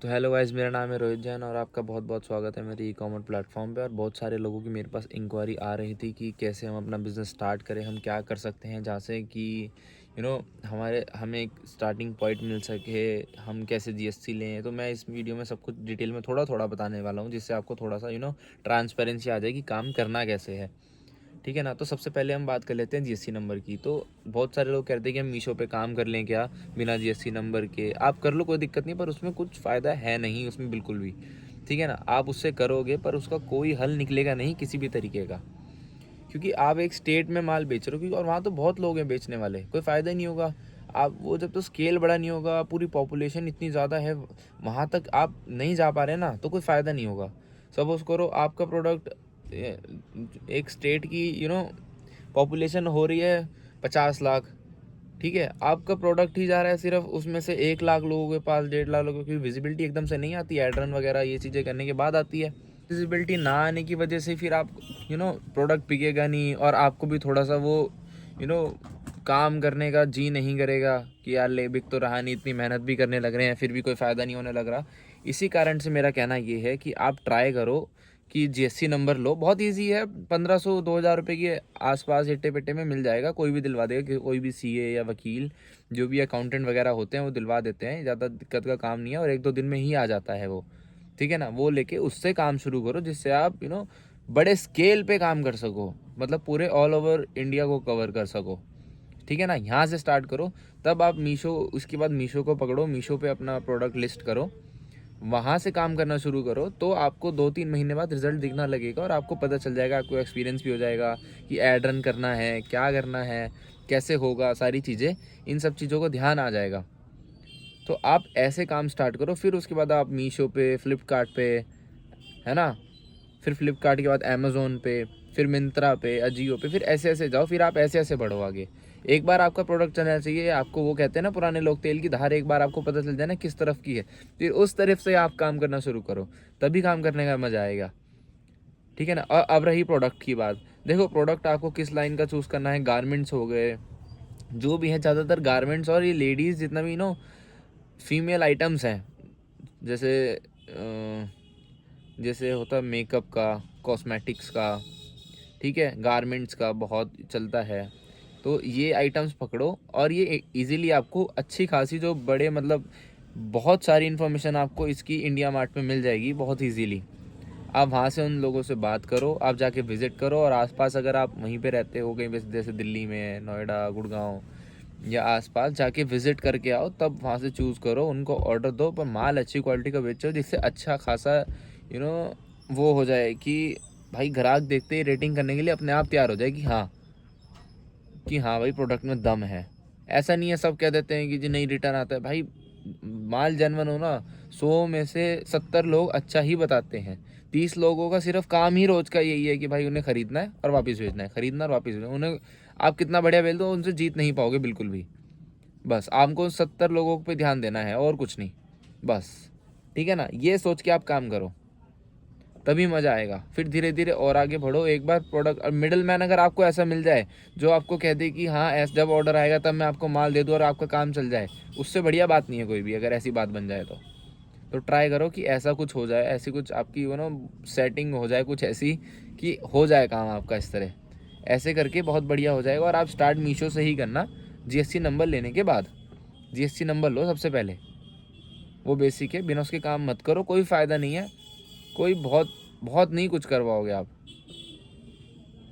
तो hello guys, मेरा नाम है रोहित जैन और आपका बहुत बहुत स्वागत है मेरे ई कॉमर्स प्लेटफॉर्म पे। और बहुत सारे लोगों की मेरे पास इंक्वायरी आ रही थी कि कैसे हम अपना बिज़नेस स्टार्ट करें, हम क्या कर सकते हैं जहाँ से कि हमें एक स्टार्टिंग पॉइंट मिल सके, हम कैसे जीएसटी लें। तो मैं इस वीडियो में सब कुछ डिटेल में थोड़ा थोड़ा बताने वाला हूँ, जिससे आपको थोड़ा सा ट्रांसपेरेंसी आ जाए कि काम करना कैसे है। ठीक है ना। तो सबसे पहले हम बात कर लेते हैं जीएसटी नंबर की। तो बहुत सारे लोग कहते हैं कि हम मीशो पे काम कर लें क्या बिना जीएसटी नंबर के। आप कर लो, कोई दिक्कत नहीं, पर उसमें कुछ फ़ायदा है नहीं उसमें बिल्कुल भी। ठीक है ना। आप उससे करोगे पर उसका कोई हल निकलेगा नहीं किसी भी तरीके का, क्योंकि आप एक स्टेट में माल बेच रहे हो, क्योंकि और वहाँ तो बहुत लोग हैं बेचने वाले, कोई फ़ायदा ही नहीं होगा। आप वो जब तो स्केल बड़ा नहीं होगा, पूरी पॉपुलेशन इतनी ज़्यादा है, वहाँ तक आप नहीं जा पा रहे ना, तो कोई फ़ायदा नहीं होगा। सपोज़ करो आपका प्रोडक्ट एक स्टेट की पॉपुलेशन हो रही है 50 लाख। ठीक है, आपका प्रोडक्ट ही जा रहा है सिर्फ उसमें से 1 लाख लोगों के पास, 1.5 लाख लोगों की विजिबिलिटी एकदम से नहीं आती, एड रन वगैरह ये चीज़ें करने के बाद आती है। विजिबिलिटी ना आने की वजह से फिर आप प्रोडक्ट बिकेगा नहीं, और आपको भी थोड़ा सा वो यू नो काम करने का जी नहीं करेगा कि यार ले बिक तो रहा नहीं, इतनी मेहनत भी करने लग रहे हैं फिर भी कोई फ़ायदा नहीं होने लग रहा। इसी कारण से मेरा कहना ये है कि आप ट्राई करो कि जीएसटी नंबर लो। बहुत इजी है, 1500 2000 रुपये के आसपास इट्टे पिट्टे में मिल जाएगा, कोई भी दिलवा देगा, कोई भी सीए या वकील जो भी अकाउंटेंट वगैरह होते हैं वो दिलवा देते हैं। ज़्यादा दिक्कत का काम नहीं है और 1-2 दिन में ही आ जाता है वो। ठीक है ना। वो लेके उससे काम शुरू करो, जिससे आप बड़े स्केल पे काम कर सको, मतलब पूरे ऑल ओवर इंडिया को कवर कर सको। ठीक है ना। यहाँ से स्टार्ट करो, तब आप मीशो, उसके बाद मीशो को पकड़ो, मीशो पे अपना प्रोडक्ट लिस्ट करो, वहाँ से काम करना शुरू करो। तो आपको 2-3 महीने बाद रिजल्ट दिखना लगेगा और आपको पता चल जाएगा, आपको एक्सपीरियंस भी हो जाएगा कि ऐड रन करना है, क्या करना है, कैसे होगा, सारी चीज़ें, इन सब चीज़ों को ध्यान आ जाएगा। तो आप ऐसे काम स्टार्ट करो, फिर उसके बाद आप मीशो पे, फ्लिपकार्ट पे, है ना, फिर फ्लिपकार्ट के बाद अमेज़ोन पे, फिर मिंत्रा पे, अजियो पे, फिर ऐसे ऐसे जाओ, फिर आप ऐसे ऐसे बढ़ो आगे। एक बार आपका प्रोडक्ट चलना चाहिए आपको, वो कहते हैं ना पुराने लोग, तेल की धार एक बार आपको पता चल जाए ना किस तरफ की है, फिर उस तरफ से आप काम करना शुरू करो, तभी काम करने का मज़ा आएगा। ठीक है ना। और अब रही प्रोडक्ट की बात। देखो, प्रोडक्ट आपको किस लाइन का चूज़ करना है। गारमेंट्स हो गए, जो भी है, ज़्यादातर गारमेंट्स, और ये लेडीज़ जितना भी फीमेल आइटम्स हैं, जैसे जैसे होता है मेकअप का, कॉस्मेटिक्स का, ठीक है, गारमेंट्स का बहुत चलता है। तो ये आइटम्स पकड़ो, और ये इजीली आपको अच्छी खासी जो बड़े, मतलब बहुत सारी इन्फॉर्मेशन आपको इसकी इंडिया मार्ट में मिल जाएगी बहुत इजीली। आप वहाँ से उन लोगों से बात करो, आप जाके विज़िट करो, और आसपास अगर आप वहीं पे रहते हो कहीं पे, जैसे दिल्ली में, नोएडा, गुड़गांव या आसपास, जाके विज़िट करके आओ, तब वहाँ से चूज़ करो, उनको ऑर्डर दो, पर माल अच्छी क्वालिटी का बेचो, जिससे अच्छा खासा यू नो वो हो जाए कि भाई ग्राहक देखते ही रेटिंग करने के लिए अपने आप तैयार हो जाए कि हाँ भाई प्रोडक्ट में दम है। ऐसा नहीं है सब कह देते हैं कि जी नहीं रिटर्न आता है। भाई माल जेन्युइन हो ना, 100 में से 70 लोग अच्छा ही बताते हैं। 30 लोगों का सिर्फ काम ही रोज का यही है कि भाई उन्हें खरीदना है और वापस भेजना है, खरीदना और वापस भेजना। उन्हें आप कितना बढ़िया बेच दो, उनसे जीत नहीं पाओगे बिल्कुल भी। बस आपको 70 लोगों पे ध्यान देना है और कुछ नहीं, बस। ठीक है ना। ये सोच के आप काम करो, तभी मज़ा आएगा। फिर धीरे धीरे और आगे बढ़ो। एक बार प्रोडक्ट, और मिडिल मैन अगर आपको ऐसा मिल जाए जो आपको कह दे कि हाँ ऐसा जब ऑर्डर आएगा तब मैं आपको माल दे दूँ और आपका काम चल जाए, उससे बढ़िया बात नहीं है कोई भी, अगर ऐसी बात बन जाए तो ट्राई करो कि ऐसा कुछ हो जाए, ऐसी कुछ आपकी सेटिंग हो जाए कुछ ऐसी कि हो जाए काम आपका इस तरह। ऐसे करके बहुत बढ़िया हो जाएगा। और आप स्टार्ट मीशो से ही करना, जीएसटी नंबर लेने के बाद। जीएसटी नंबर लो सबसे पहले, वो बेसिक है, बिना उसके काम मत करो, कोई फ़ायदा नहीं है, कोई बहुत बहुत नहीं कुछ करवाओगे आप।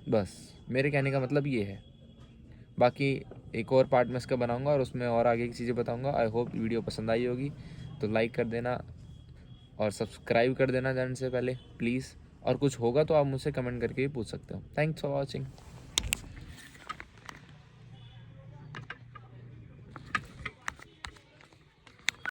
बस मेरे कहने का मतलब ये है। बाकी एक और पार्ट में इसका बनाऊंगा और उसमें और आगे की चीज़ें बताऊंगा। आई होप वीडियो पसंद आई होगी, तो लाइक कर देना और सब्सक्राइब कर देना जाने से पहले प्लीज़। और कुछ होगा तो आप मुझसे कमेंट करके भी पूछ सकते हो। Thanks for watching.